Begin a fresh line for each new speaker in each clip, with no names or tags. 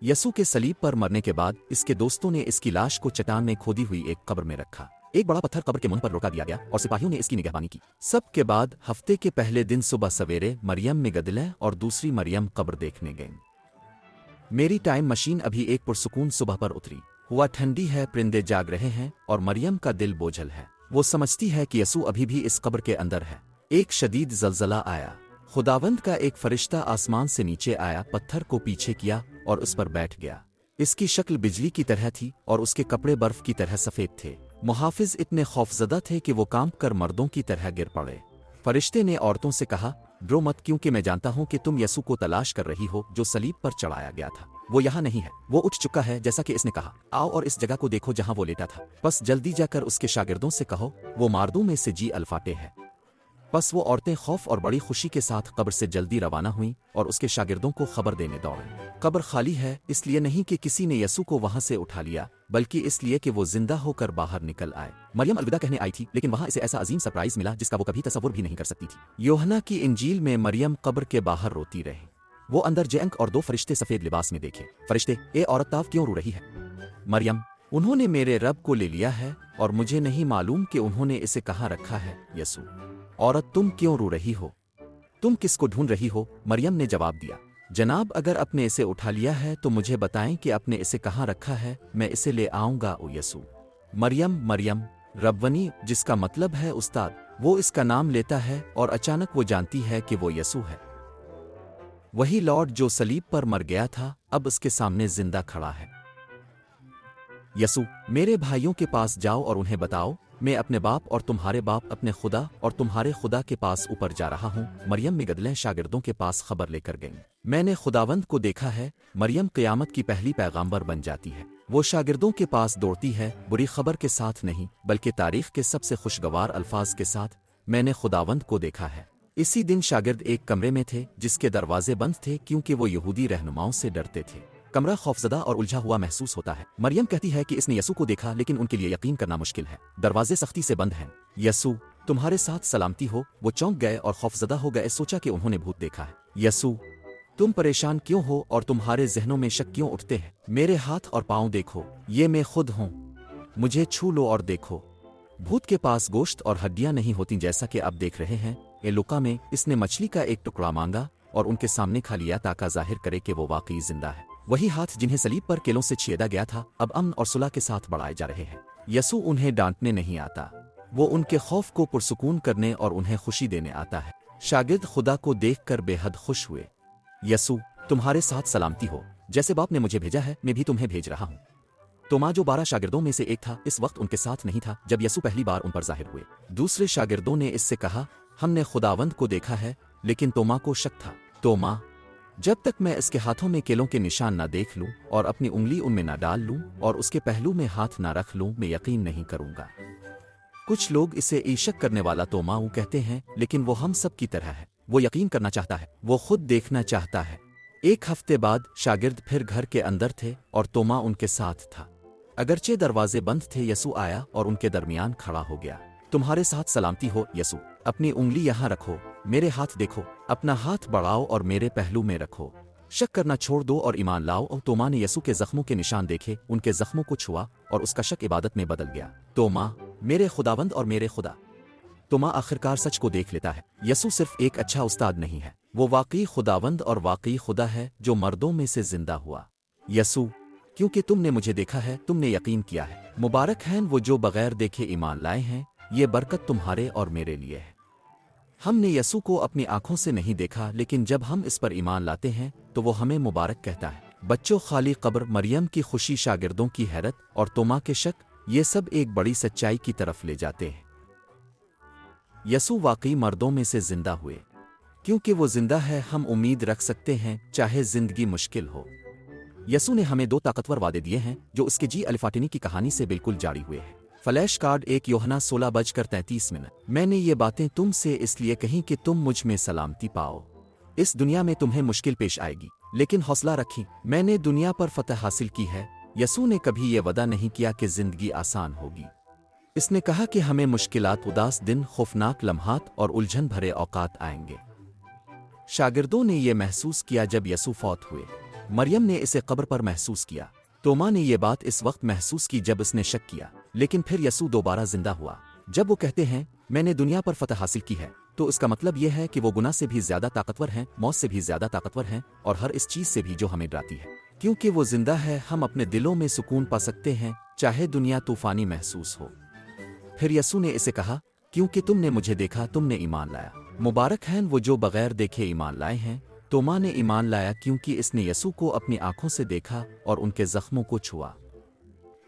यसू के सलीब पर मरने के बाद इसके दोस्तों ने इसकी लाश को चट्टान में खोदी हुई एक कब्र में रखा। एक बड़ा पत्थर कब्र के मुंह पर रोका दिया गया और सिपाहियों ने इसकी निगहबानी की। सब के बाद हफ्ते के पहले दिन सुबह सवेरे मरियम मगदले और दूसरी मरियम कब्र देखने गईं। मेरी टाइम मशीन अभी एक पुरसुकून सुबह पर उतरी। हुआ ठंडी है, परिंदे जाग रहे हैं और मरियम का दिल बोझल है। वो समझती है कि यसू अभी भी इस कब्र के अंदर है। एक शदीद जलजला आया। खुदावंद का एक फरिश्ता आसमान से नीचे आया, पत्थर को पीछे किया और उस पर बैठ गया। इसकी शक्ल बिजली की तरह थी और उसके कपड़े बर्फ की तरह सफेद थे। मुहाफिज इतने खौफजदा थे कि वो कांप कर मर्दों की तरह गिर पड़े। फरिश्ते ने औरतों से कहा, डरो मत, क्योंकि मैं जानता हूं कि तुम यसू को तलाश कर रही हो जो सलीब पर चढ़ाया गया था। वो यहाँ नहीं है, वो उठ चुका है जैसा कि इसने कहा। आओ और इस जगह को देखो जहां वो लेटा था। बस जल्दी जाकर उसके शागिर्दों से कहो वो मार्दों में से जी अल्फाटे है। बस वो औरतें खौफ और बड़ी खुशी के साथ कब्र से जल्दी रवाना हुईं और उसके शागिर्दों को खबर देने दौड़े। कब्र खाली है, इसलिए नहीं कि किसी ने यसू को वहां से उठा लिया, बल्कि इसलिए कि वो जिंदा होकर बाहर निकल आए। मरियम अलविदा कहने आई थी, लेकिन वहां इसे ऐसा अजीम सरप्राइज मिला जिसका वो कभी तसव्वुर भी नहीं कर सकती थी। यूहन्ना की इंजील में मरियम कब्र के बाहर रोती रही। वो अंदर जैंक और दो फरिश्ते सफेद लिबास में देखे। फरिश्ते, ए औरत, ताव क्यों रो रही है? मरियम, उन्होंने मेरे रब को ले लिया है और मुझे नहीं मालूम कि उन्होंने इसे कहाँ रखा है। यसू, औरत, तुम क्यों रो रही हो? तुम किसको ढूंढ रही हो? मरियम ने जवाब दिया, जनाब, अगर आपने इसे उठा लिया है तो मुझे बताएं कि आपने इसे कहाँ रखा है, मैं इसे ले आऊंगा। ओ यसू। मरियम, मरियम, रब्बनी, जिसका मतलब है उस्ताद। वो इसका नाम लेता है और अचानक वो जानती है कि वो यसू है, वही लॉर्ड जो सलीब पर मर गया था, अब उसके सामने जिंदा खड़ा है। यसू, मेरे भाइयों के पास जाओ और उन्हें बताओ, मैं अपने बाप और तुम्हारे बाप, अपने खुदा और तुम्हारे खुदा के पास ऊपर जा रहा हूँ। मरियम मगदले शागिर्दों के पास खबर लेकर गईं। मैंने खुदावंद को देखा है। मरियम क़यामत की पहली पैगाम्बर बन जाती है। वो शागिर्दों के पास दौड़ती है, बुरी खबर के साथ नहीं बल्कि तारीख के सबसे खुशगवार अल्फाज के साथ, मैंने खुदावंद को देखा है। इसी दिन शागिर्द एक कमरे में थे जिसके दरवाजे बंद थे क्योंकि वो यहूदी रहनुमाओं से डरते थे। कमरा खौफजदा और उलझा हुआ महसूस होता है। मरियम कहती है कि इसने यसू को देखा, लेकिन उनके लिए यकीन करना मुश्किल है। दरवाजे सख्ती से बंद हैं। यसू, तुम्हारे साथ सलामती हो। वो चौंक गए और खौफजदा हो गए, सोचा कि उन्होंने भूत देखा है। यसू, तुम परेशान क्यों हो और तुम्हारे जहनों में शक क्यों उठते हैं? मेरे हाथ और पाँव देखो, ये मैं खुद हूँ। मुझे छू लो और देखो। भूत के पास गोश्त और हड्डियां नहीं होती जैसा कि आप देख रहे हैं। ए लुका में इसने मछली का एक टुकड़ा मांगा और उनके सामने खा लिया ताकि जाहिर करे कि वो वाकई जिंदा है। वही हाथ जिन्हें सलीब पर केलों से छेदा गया था अब अमन और सुलह के साथ बढ़ाए जा रहे हैं। यसू उन्हें डांटने नहीं आता, वो उनके खौफ को पुरसुकून करने और उन्हें खुशी देने आता है। शागिर्द खुदा को देखकर बेहद खुश हुए। यसू, तुम्हारे साथ सलामती हो। जैसे बाप ने मुझे भेजा है, मैं भी तुम्हें भेज रहा हूँ। तोमा जो 12 शागिर्दों में से एक था, इस वक्त उनके साथ नहीं था जब यसू पहली बार उन पर जाहिर हुए। दूसरे शागिर्दों ने इससे कहा, हमने खुदावंद को देखा है, लेकिन तोमा को शक था। तोमा, जब तक मैं इसके हाथों में केलों के निशान ना देख लूं और अपनी उंगली उनमें ना डाल लूं और उसके पहलू में हाथ ना रख लूं, मैं यकीन नहीं करूंगा। कुछ लोग इसे ईशक करने वाला तोमाऊ कहते हैं, लेकिन वो हम सब की तरह है। वो यकीन करना चाहता है, वो खुद देखना चाहता है। एक हफ्ते बाद शागिर्द फिर घर के अंदर थे और तोमा उनके साथ था। अगरचे दरवाजे बंद थे, यसू आया और उनके दरमियान खड़ा हो गया। तुम्हारे साथ सलामती हो यसू, अपनी उंगली यहाँ रखो, मेरे हाथ देखो, अपना हाथ बढ़ाओ और मेरे पहलू में रखो। शक करना छोड़ दो और ईमान लाओ। और तोमा ने यसू के जख्मों के निशान देखे, उनके जख्मों को छुआ और उसका शक इबादत में बदल गया। तोमा, मेरे खुदावंद और मेरे खुदा। तोमा आखिरकार सच को देख लेता है। यसू सिर्फ एक अच्छा उस्ताद नहीं है, वो वाकई खुदावंद और वाकई खुदा है जो मर्दों में से जिंदा हुआ। यसू, क्योंकि तुमने मुझे देखा है, तुमने यकीन किया है। मुबारक हैं वो जो बगैर देखे ईमान लाए हैं, ये बरकत तुम्हारे और मेरे लिए है। हमने यसू को अपनी आंखों से नहीं देखा, लेकिन जब हम इस पर ईमान लाते हैं तो वो हमें मुबारक कहता है। बच्चों, खाली कब्र, मरियम की खुशी, शागिर्दों की हैरत और तोमा के शक, ये सब एक बड़ी सच्चाई की तरफ ले जाते हैं। यसू वाकई मर्दों में से जिंदा हुए। क्योंकि वो जिंदा है, हम उम्मीद रख सकते हैं चाहे जिंदगी मुश्किल हो। यसू ने हमें 2 ताकतवर वादे दिए हैं जो उसके जी अलिफाटिनी की कहानी से बिल्कुल जारी हुए हैं। फ्लैश कार्ड 1 यूहन्ना 16:33। मैंने ये बातें तुमसे इसलिए कहीं कि तुम मुझ में सलामती पाओ। इस दुनिया में तुम्हें मुश्किल पेश आएगी, लेकिन हौसला रखी, मैंने दुनिया पर फतह हासिल की है। यसू ने कभी ये वादा नहीं किया कि जिंदगी आसान होगी। इसने कहा कि हमें मुश्किलात, उदास दिन, खौफनाक लम्हात और उलझन भरे औकात आएंगे। शागिर्दों ने यह महसूस किया जब यसू फौत हुए। मरियम ने इसे कब्र पर महसूस किया। तोमा ने ये बात इस वक्त महसूस की जब उसने शक किया, लेकिन फिर यसू दोबारा जिंदा हुआ। जब वो कहते हैं मैंने दुनिया पर फतह हासिल की है, तो इसका मतलब यह है कि वो गुनाह से भी ज्यादा ताकतवर हैं, मौत से भी ज्यादा ताकतवर हैं, और हर इस चीज से भी जो हमें डराती है। क्योंकि वो जिंदा है, हम अपने दिलों में सुकून पा सकते हैं, चाहे दुनिया तूफानी महसूस हो। फिर यसू ने इसे कहा, क्योंकि तुमने मुझे देखा, तुमने ईमान लाया। मुबारक हैं वो जो बगैर देखे ईमान लाए हैं। तोमा ने ईमान लाया क्योंकि इसने यसू को अपनी आंखों से देखा और उनके जख्मों को छुआ।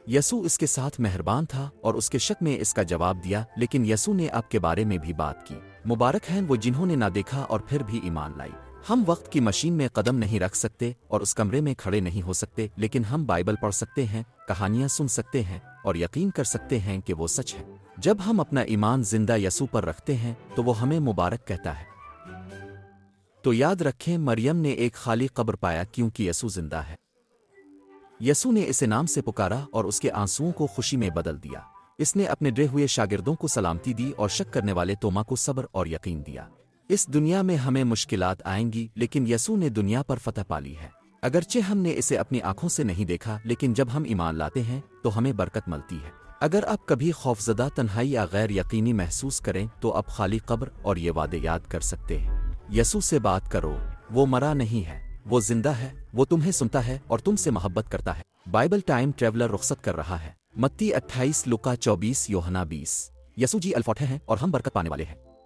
यसू इसके साथ मेहरबान था और उसके शक में इसका जवाब दिया, लेकिन यसू ने आपके बारे में भी बात की। मुबारक हैं वो जिन्होंने ना देखा और फिर भी ईमान लाई। हम वक्त की मशीन में कदम नहीं रख सकते और उस कमरे में खड़े नहीं हो सकते, लेकिन हम बाइबल पढ़ सकते हैं, कहानियां सुन सकते हैं और यकीन कर सकते हैं कि वो सच है। जब हम अपना ईमान जिंदा यसू पर रखते हैं तो वो हमें मुबारक कहता है। तो याद रखें, मरियम ने एक खाली कब्र पाया क्योंकि यसू जिंदा है। यसू ने इसे नाम से पुकारा और उसके आंसुओं को खुशी में बदल दिया। इसने अपने डरे हुए शागिर्दों को सलामती दी और शक करने वाले तोमा को सब्र और यकीन दिया। इस दुनिया में हमें मुश्किलात आएंगी, लेकिन यसू ने दुनिया पर फतह पाली है। अगरचे हमने इसे अपनी आंखों से नहीं देखा, लेकिन जब हम ईमान लाते हैं तो हमें बरकत मिलती है। अगर आप कभी खौफजदा, तन्हाई या गैर यकीनी महसूस करें तो आप खाली कब्र और ये वादे याद कर सकते हैं। यसू से बात करो, वो मरा नहीं है, वो जिंदा है, वो तुम्हें सुनता है और तुमसे मोहब्बत करता है। बाइबल टाइम ट्रेवलर रुखसत कर रहा है। मत्ती 28, लुका 24, यूहन्ना 20। यसू जी अल फतह हैं और हम बरकत पाने वाले हैं।